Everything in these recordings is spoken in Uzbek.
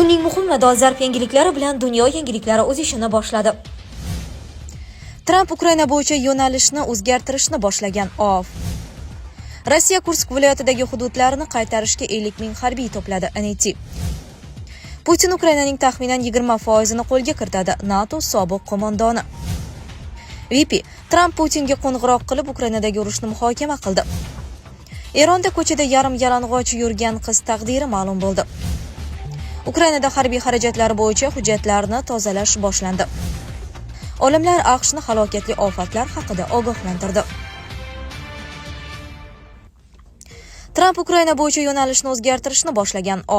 Kunning muhim va dolzarb yangiliklari bilan dunyo yangiliklari o'z ishini boshladi. Tramp Ukraina bo'yicha yo'nalishni o'zgartirishni boshlagan. Rossiya Kursk viloyatidagi hududlarini qaytarishga 50 ming harbiy to'pladi. NT. Putin Ukrainaning taxminan 20% qo'lga kiritadi. NATO sobiq qo'mondoni. VP. Tramp Putinga qo'ng'iroq qilib Ukrainadagi urushni muhokama qildi. Eronda ko'chada yarim yalang'och yurgan qiz taqdiri ma'lum bo'ldi. Ukrainada harbiy xarajatlar bo'yicha hujjatlarni tozalash boshlandi. Olimlar AQShni halokatli ofatlar haqida ogohlantirdi. Tramp Ukraina bo'yicha yo'nalishni o'zgartirishni boshlagan.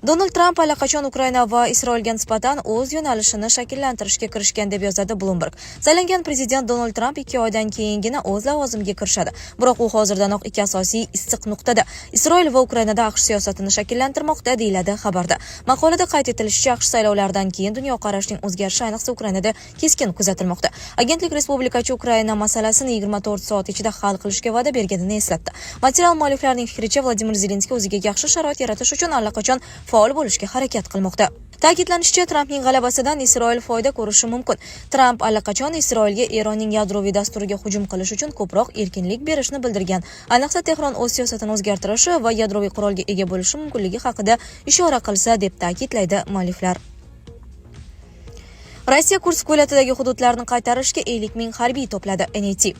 Donald Tramp allaqachon Ukraina va Isroilga nisbatan o'z yo'nalishini shakllantirishga kirishgan deb yozadi Bloomberg. Saylangan prezident Donald Tramp 2 oydan keyingina o'z lavozimiga kirishadi. Biroq u hozirdanoq ikki asosiy issiq nuqtada Isroil va Ukrainada AQSh siyosatini shakllantirmoqda, deyiladi xabarda. Maqolada qayd etilishicha, AQSh saylovlaridan keyin dunyoqarashning o'zgarishi ayniqsa Ukrainada keskin kuzatilmoqda. Agentlik respublikachi Ukraina masalasini 24 soat ichida hal qilishga va'da berganini eslatdi. Material mualliflarining fikricha, Vladimir Zelenskiy o'ziga yaxshi sharoit yaratish uchun allaqachon faol bo'lishga harakat qilmoqda. Ta'kidlanishicha, Trampning g'alabasidan Isroil foyda ko'rishi mumkin. Tramp allaqachon Isroilga Eronning yadroviy dasturiga hujum qilish uchun ko'proq erkinlik berishni bildirgan. Ayniqsa Tehron o'z siyosatini o'zgartirishi va yadroviy qurolga ega bo'lishi mumkinligi haqida ishora qilsa, deb ta'kidlaydi mualliflar. Rossiya Kursk viloyatidagi hududlarni qaytarishga 50 ming harbiy to'pladi. NT.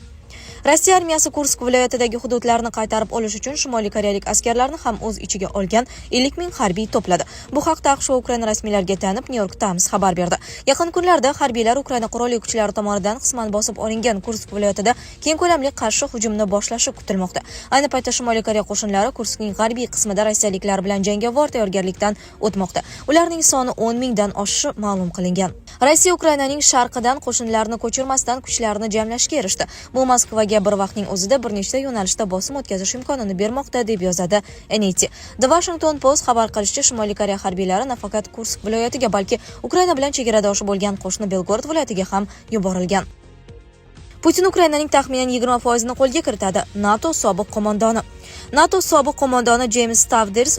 Rossiya armiyasi Kursk viloyatidagi hududlarni qaytarib olish uchun Shimoliy koreyalik askarlarni ham o'z ichiga olgan 50 ming harbiy to'pladi. Bu haqda AQSh va Ukraina rasmiylariga tayanib New York Times xabar berdi. Yaqin kunlarda harbiylar Ukraina qurolli kuchlari tomonidan qisman bosib olingan Kursk viloyatida keng ko'lamli qarshi hujumni boshlashi kutilmoqda. Ayni paytda Shimoliy Koreya qo'shinlari Kurskning g'arbiy qismida rossiyaliklar bilan jangovar tayyorgarlikdan o'tmoqda. Ularning soni 10 mingdan oshishi ma'lum qilingan. Rossiya Ukrainaning sharqidan qo'shinlarni ko'chirmasdan kuchlarini jamlashga erishdi. Bu Moskvaga bir vaqtning o'zida bir nechta yo'nalishda bosim o'tkazish imkonini bermoqda, deb yozadi NT. The Washington Post xabar qilishicha, Shimoliy Koreya harbiylari nafaqat Kursk viloyatiga, balki Ukraina bilan chegaradoshi bo'lgan qo'shni Belgorod viloyatiga ham yuborilgan. Putin Ukrainaning taxminan 20% qo'lga kiritadi. NATO sobiq qo'mondoni. NATO sobiq qo'mondoni James Stavridis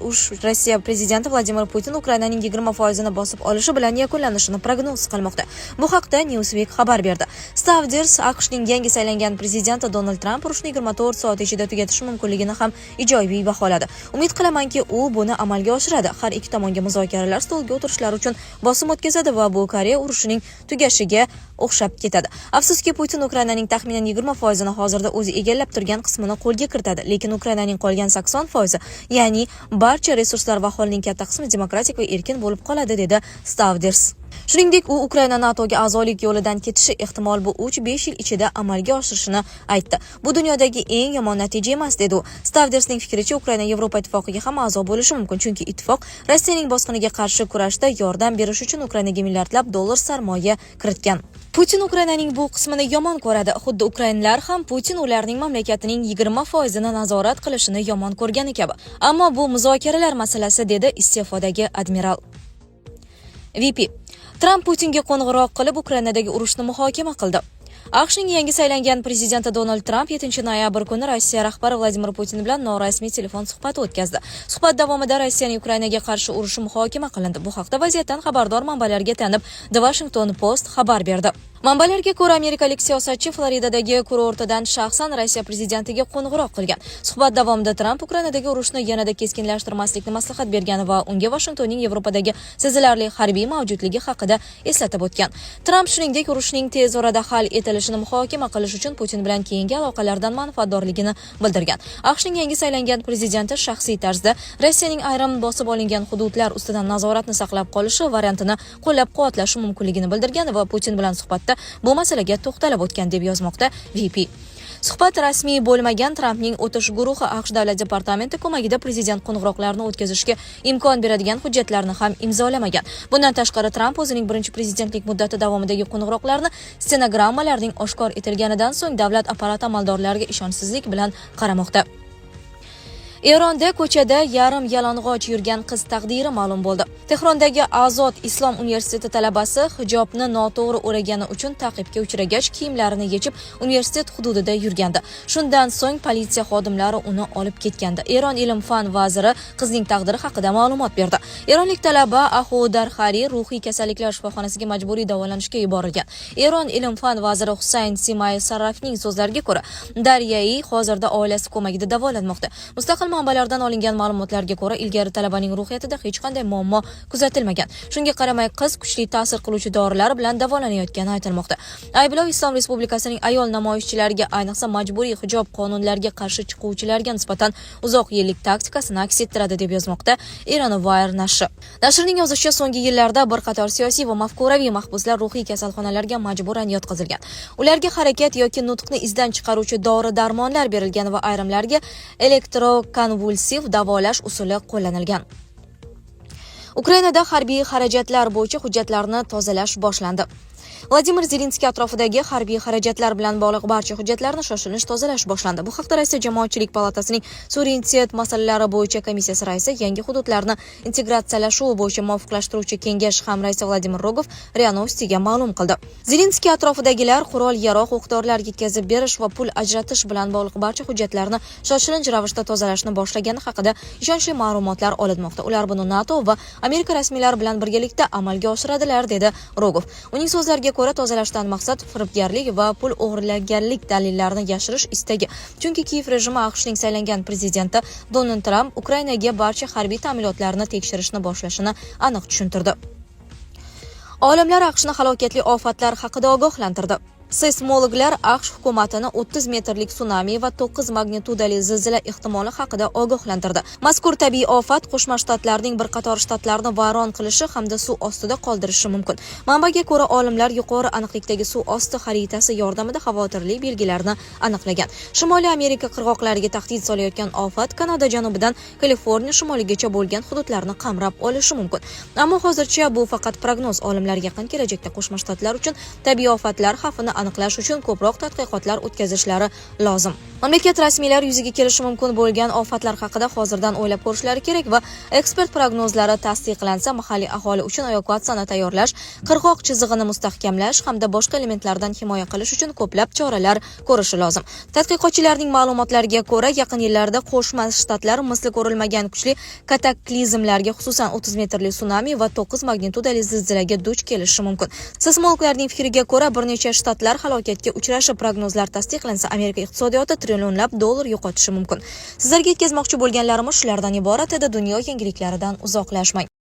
Rossiya prezidenti Vladimir Putin Ukrainaning 20% bosib olishi bilan yakunlanishini prognoz qilmoqda. Bu haqda Newsweek xabar berdi. Stavridis AQShning yangi saylangan prezidenti Donald Tramp urushni 24 soat ichida tugatishi mumkinligini ham ijobiy baholadi. Umid qilamanki, u buni amalga oshiradi. Har ikki tomonga muzokaralar stoliga o'tirishlari uchun bosim o'tkazadi va bu Koreya urushining tugashiga o'xshab ketadi. Afsuski, Putin Ukrainaning taxminan 20% hozirda o'zi egallab turgan qismini qo'lga kiritadi, lekin Ukrainaning qolgan 80%, ya'ni barcha resurslar va aholining katta qismi demokratik va erkin bo'lib qoladi, dedi Stavridis. Shuningdek, u Ukraina NATOga a'zolik yo'lidan ketishi ehtimol bu 3-5 yil ichida amalga oshirishini aytdi. Bu dunyodagi eng yomon natija emas, dedi u. Stavridisning fikricha, Ukraina Yevropa ittifoqiga ham a'zo bo'lishi mumkin, chunki ittifoq Rossiyaning bosqiniga qarshi kurashda yordam berish uchun Ukrainaga milliardlab dollar sarmoya kiritgan. Putin Ukrainaning bu qismini yomon ko'radi. Xuddi ukrainlar ham Putin ularning mamlakatining 20%ni nazorat qilishini yomon ko'rgani kabi. Ammo bu muzokaralar masalasi, dedi iste'fodagi admiral. VP. Tramp Putinga qo'ng'iroq qilib Ukrainadagi urushni muhokama qildi. AQShning yangi saylangan prezidenti Donald Tramp 7 noyabr kuni Rossiya rahbari Vladimir Putin bilan norasmiy telefon suhbati o'tkazdi. Suhbat davomida Rossiyaning Ukrainaga qarshi urushi muhokama qilindi. Bu haqda vaziyatdan xabardor manbalarga tayanib The Washington Post xabar berdi. Manbalarga ko'ra, amerikalik siyosatchi Floridadagi kurortidan shaxsan Rossiya prezidentiga qo'ng'iroq qilgan. Suhbat davomida Tramp Ukrainadagi urushni yanada keskinlashtirmaslikni maslahat bergan va unga Washingtonning Yevropadagi sezilarli harbiy mavjudligi haqida eslatib o'tgan. Tramp shuningdek, urushning tez orada hal etilishini muhokama qilish uchun Putin bilan keyingi aloqalardan manfaatdorligini bildirgan. AQShning yangi saylangan prezidenti shaxsiy tarzda Rossiyaning ayrim bosib olingan hududlar ustidan nazoratni saqlab qolishi variantini qo'llab-quvvatlashi mumkinligini bildirgan va Putin bilan suhbatda bu masalaga to'xtalib o'tgan, deb yozmoqda VP. Suhbat rasmiy bo'lmagan. Trampning o'tish guruhi AQSh davlat departamenti ko'magida prezident qo'ng'iroqlarini o'tkazishga imkon beradigan hujjatlarni ham imzolamagan. Bundan tashqari, Tramp o'zining birinchi prezidentlik muddati davomidagi qo'ng'iroqlarni stenogrammalarning oshkor etilganidan so'ng davlat apparati amaldorlariga ishonchsizlik bilan qaramoqda. Eronda ko'chada yarim yalang'och yurgan qiz taqdiri ma'lum bo'ldi. Tehrondagi Azod Islom universiteti talabasi hijobni noto'g'ri o'ragani uchun ta'qibga uchragach, kiyimlarini yechib universitet hududida yurgandi. Shundan so'ng politsiya xodimlari uni olib ketgandi. Eron ilm-fan vaziri qizning taqdiri haqida ma'lumot berdi. Eronlik talaba Ahu Darxari ruhiy kasalliklar shifoxonasiga majburiy davolanishga yuborilgan. Eron ilm-fan vaziri Husayn Simay Sarrafning so'zlariga ko'ra, Daryai hozirda oilasi ko'magida davolanmoqda. Mustaqil manbalardan olingan ma'lumotlarga ko'ra, ilgari talabaning ruhiyatida hech qanday muammo kuzatilmagan. Shunga qaramay qiz kuchli ta'sir qiluvchi dorilar bilan davolanayotgani aytilmoqda. Ayblov Islom Respublikasining ayol namoyishchilariga, ayniqsa majburiy hijob qonunlariga qarshi chiquvchilarga nisbatan uzoq yillik taktikasini aks ettiradi deb yozmoqda Iranwire nashri. Nashrning yozishicha, so'nggi yillarda bir qator siyosiy va mafkuraviy mahbuslar ruhiy kasalxonalarga majburan yotqizilgan. Ularga harakat yoki nutqni izdan chiqaruvchi dori-darmonlar berilgan va ayrimlarga elektrokonvulsiv davolash usuli qo'llanilgan. Ukrainada harbiy xarajatlar bo'yicha hujjatlarni tozalash boshlandi. Vladimir Zelenskiy atrofidagi harbiy xarajatlar bilan bog'liq barcha hujjatlarni shoshilinch tozalash boshlandi. Bu haqda Rossiya Jamoatchilik palatasining suverenitet masalalari bo'yicha komissiyasi raisi, yangi hududlarni integratsiyalashuvi bo'yicha muvofiqlashtiruvchi kengash hamraisi Vladimir Rogov RIA Novostiga ma'lum qildi. Zelenskiy atrofidagilar qurol-yarog', o'q-dorilar yetkazib berish va pul ajratish bilan bog'liq barcha hujjatlarni shoshilinch ravishda tozalashni boshlagani haqida ishonchli ma'lumotlar olinmoqda. Ular buni NATO va Amerika rasmiylari bilan birgalikda amalga oshiradilar, dedi Rogov. Uning so'zlariga ko'ra, tozalashdan maqsad firibgarlik va pul o'g'irlaganlik dalillarini yashirish istagi. Chunki Kiyev rejimi AQShning saylangan prezidenti Donald Tramp Ukrainaga barcha harbiy ta'minotlarni tekshirishni boshlashini aniq tushuntirdi. Olimlar AQShni halokatli ofatlar haqida ogohlantirdi. Seysmologlar AQSh hukumatini 30 metrlik tsunami va 9 magnitudali zilzila ehtimoli haqida ogohlantirdi. Mazkur tabiiy ofat Qo'shma Shtatlarning bir qator shtatlarini vayron qilishi hamda suv ostida qoldirishi mumkin. Manbaga ko'ra, olimlar yuqori aniqlikdagi suv osti xaritasi yordamida xavotirli belgilarni aniqlagan. Shimoliy Amerika qirg'oqlariga tahdid solayotgan ofat Kanada janubidan Kaliforniya shimoligacha bo'lgan hududlarni qamrab olishi mumkin. Ammo hozircha bu faqat prognoz. Olimlar yaqin kelajakda Qo'shma Shtatlar uchun tabiiy ofatlar xavfini aniqlash uchun ko'proq tadqiqotlar o'tkazishlari lozim. Mamlakat rasmiylari yuzaga kelishi mumkin bo'lgan ofatlar haqida hozirdan o'ylab ko'rishlari kerak va ekspert prognozlari tasdiqlansa, mahalliy aholi uchun evakuatsiyani tayyorlash, qirg'oq chizig'ini mustahkamlash hamda boshqa elementlardan himoya qilish uchun ko'plab choralar ko'rishi lozim. Tadqiqotchilarning ma'lumotlariga ko'ra, yaqin yillarda Qo'shma Shtatlar misli ko'rilmagan kuchli kataklizmlarga, xususan 30 metrli tsunami va 9 magnitudali zilzilaga duch kelishi mumkin. Seysmologlarning fikriga ko'ra, bir necha shtatlar halokatga uchrashi prognozlar tasdiqlansa, Amerika iqtisodiyoti trillionlab dollar yo'qotishi mumkin. Sizlarga yetkazmoqchi bo'lganlarimiz shulardan iborat edi. Dunyo yangiliklaridan uzoqlashmang.